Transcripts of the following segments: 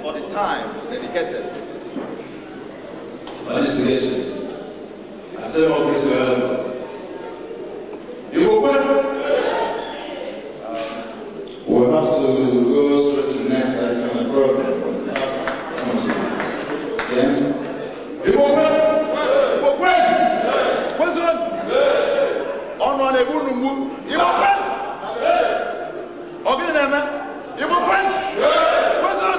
for the time dedicated. On this occasion, I say more praise to God. You will win. We'll have to go straight to the next item of the program. Yes? You will win. You will win. Question. On one you will win. Okay, then, you will win. Question.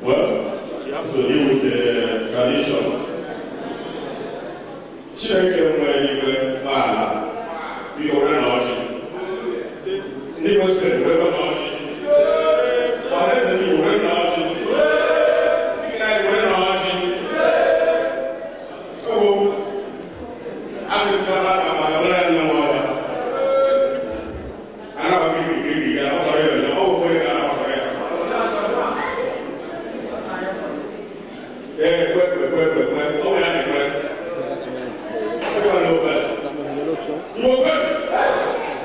Well, you have to deal with the tradition. Chineke nwere igwe n'ala biko were na ọchị ndị Muslim were na ọchị ọhaneze ndị Igbo were na ọchị ndị anyị were na ọchị ọbụ asị nsara ka ma were ya nne nwa ya anaba bibiri ya ọkọrọ ya ọjọ ọ bụ fere ka anabakọrọ ya kwe ọ ya na-ekwe You are good.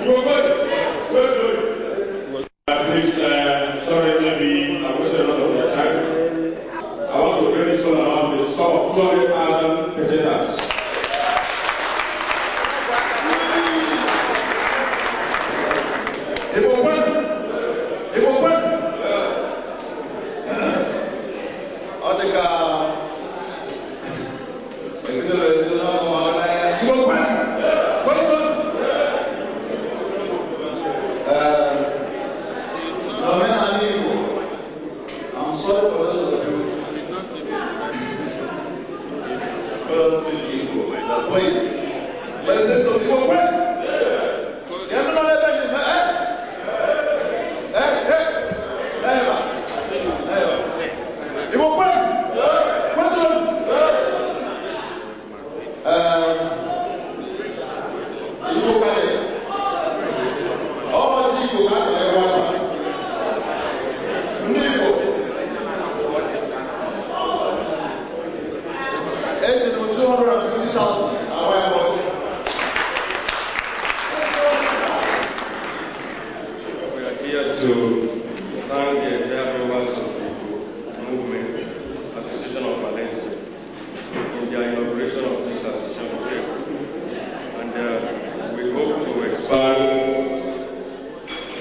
You are good. Where's good? Please, sorry, maybe I wasted a lot of your time. I want to really show around the sum of 200,000 pesetas. It will work. It will work. I think You will work. What's up? I'm sorry for those of you. Brothers with Igbo, the please. Listen to me. You will work. You have to know that. Never. It will work. What's up? Igbo carry. All the Igbo carry everyone. Ndị Igbo. 250,000. Our about. We are here to thank the entire members of the movement, Association of Valencia, in their inauguration of this association today. And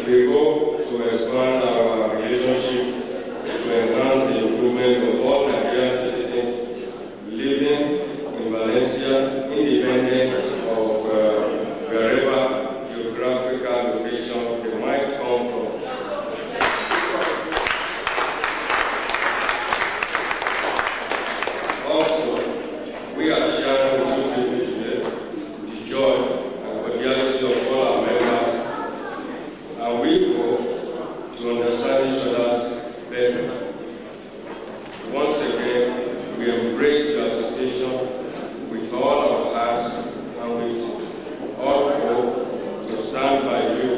we hope to expand our relationship to enhance the improvement of all Nigerian citizens living in Valencia, independent of wherever geographical location they might come from. Also, we are sharing with you people today the joy and cordiality of all our members, and we hope to understand each other better. Once again, we embrace the association with all our hearts and with all hope to stand by you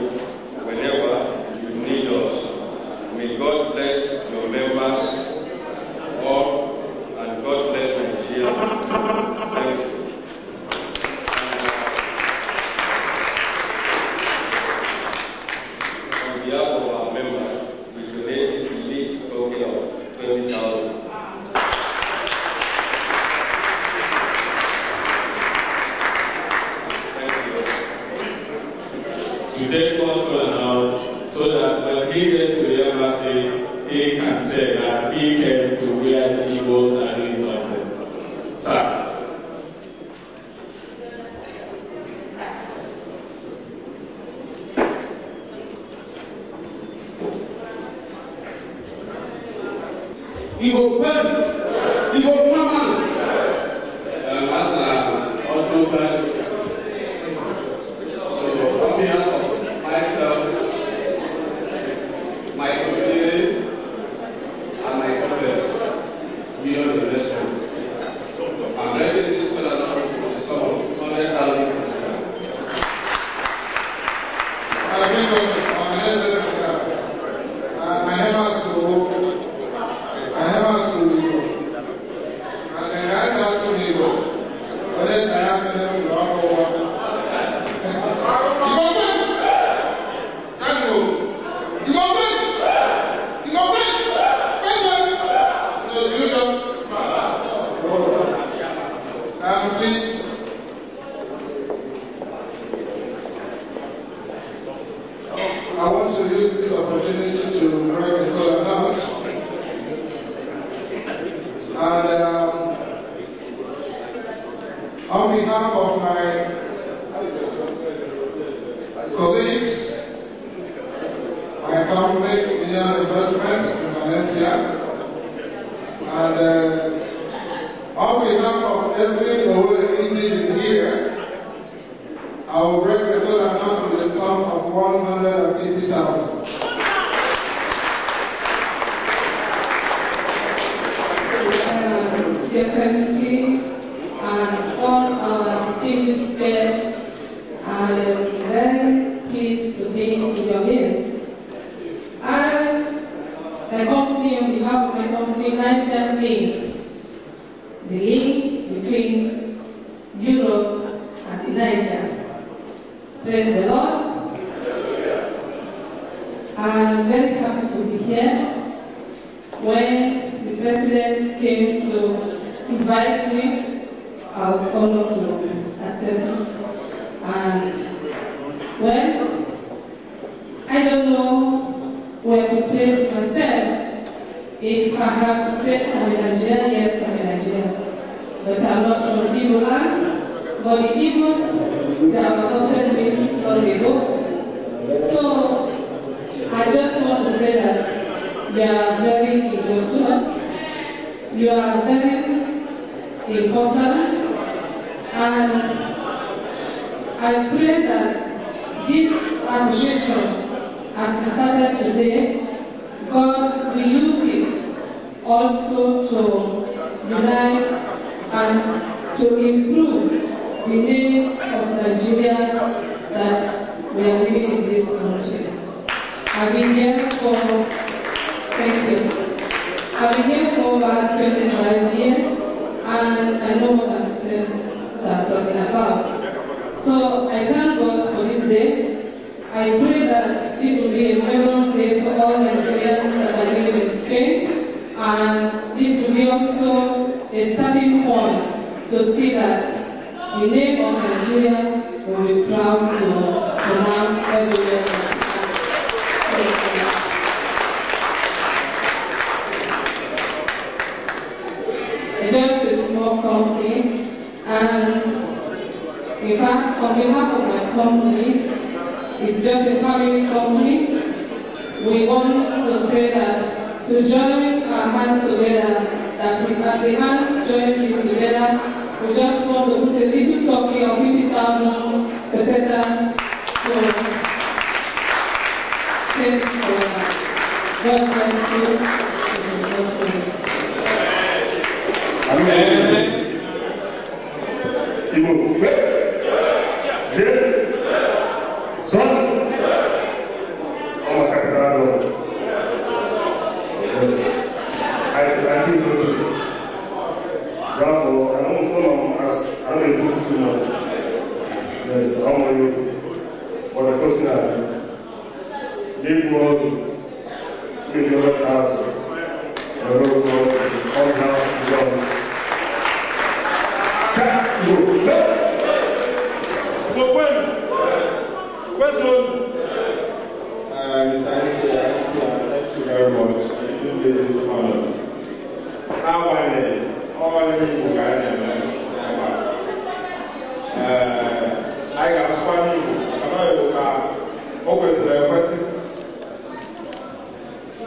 whenever you need us. May God bless your members all, and God bless Nigeria. Thank you. On behalf of our members, we donate this elite token of 20,000. Thank you. To take one call now, so that when he gets to the embassy, he can say that he came to where the Igbos are doing something. Sir. Igbo pen, Igbo mama. Last October. So on behalf of myself, my community, and my company, beyond investment, I'm ready to spend a sum of 100,000. Please. I want to use this opportunity to write a call out. And on behalf of my colleagues, my company, Union Investments in Valencia, and on behalf of every individual between Europe and Niger. Praise the Lord. I'm very happy to be here. When the President came to invite me, I was honored to accept it. And well, I don't know where to place myself. If I have to say I'm a Nigerian, yes, I'm a Nigerian. But I'm not from Igbo land. But the Igbos, they have adopted me long ago. So I just want to say that you are very industrious. You are very important. And I pray that this association, as it started today, God will use it also to unite and to improve the needs of Nigerians that we are living in this country. I've been here for, thank you. I've been here for over 25 years, and I know what I'm talking about. So I thank God for this day. I pray that this will be a memorable day for all Nigerians that are living in Spain, and this will be also a starting point to see that the name of Nigeria will be proud to pronounce everywhere. Just a small company, and in fact, on behalf of my company, it's just a family company. We want to say that to join our hands together, that as the hands join things together, we just want to put a little token of 50,000 pesetas for thanks for that. God bless you. In Jesus' name. Amen. Igbo, son, oh my God, yes, I think so. Therefore, I don't do too much. Yes, I want you for the person leave more with your thousand. I don't know all now beyond. Mr. Ansia, thank you very much. You made this honor. How many? All you guys I got Spanish. I know you always question.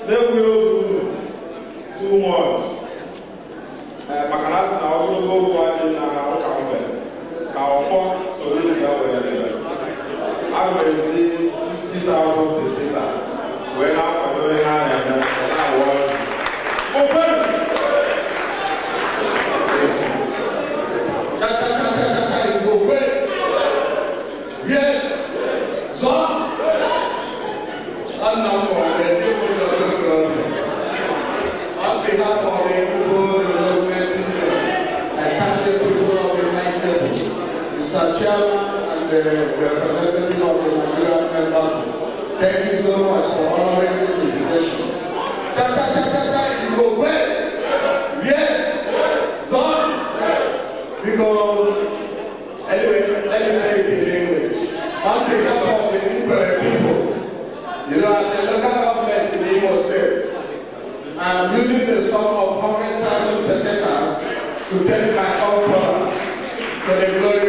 They will do too much. Macanas now will go one in our company. Our phone, so we will I'm going to 50,000 pesetas. When I'm going to have and I watch. Open! Yeah! Son! I'm not going to on behalf of the people in the movement, I thank the people of the United Mr. Chairman and the representative of the Nigerian Embassy. Thank you so much for honoring this invitation. You go well. Yeah. Son. Because, anyway, let me say it in English. On behalf of the Igbo people, you know, as a local government in Imo State, I'm using the sum of 100,000 pesetas to take my own product to the glory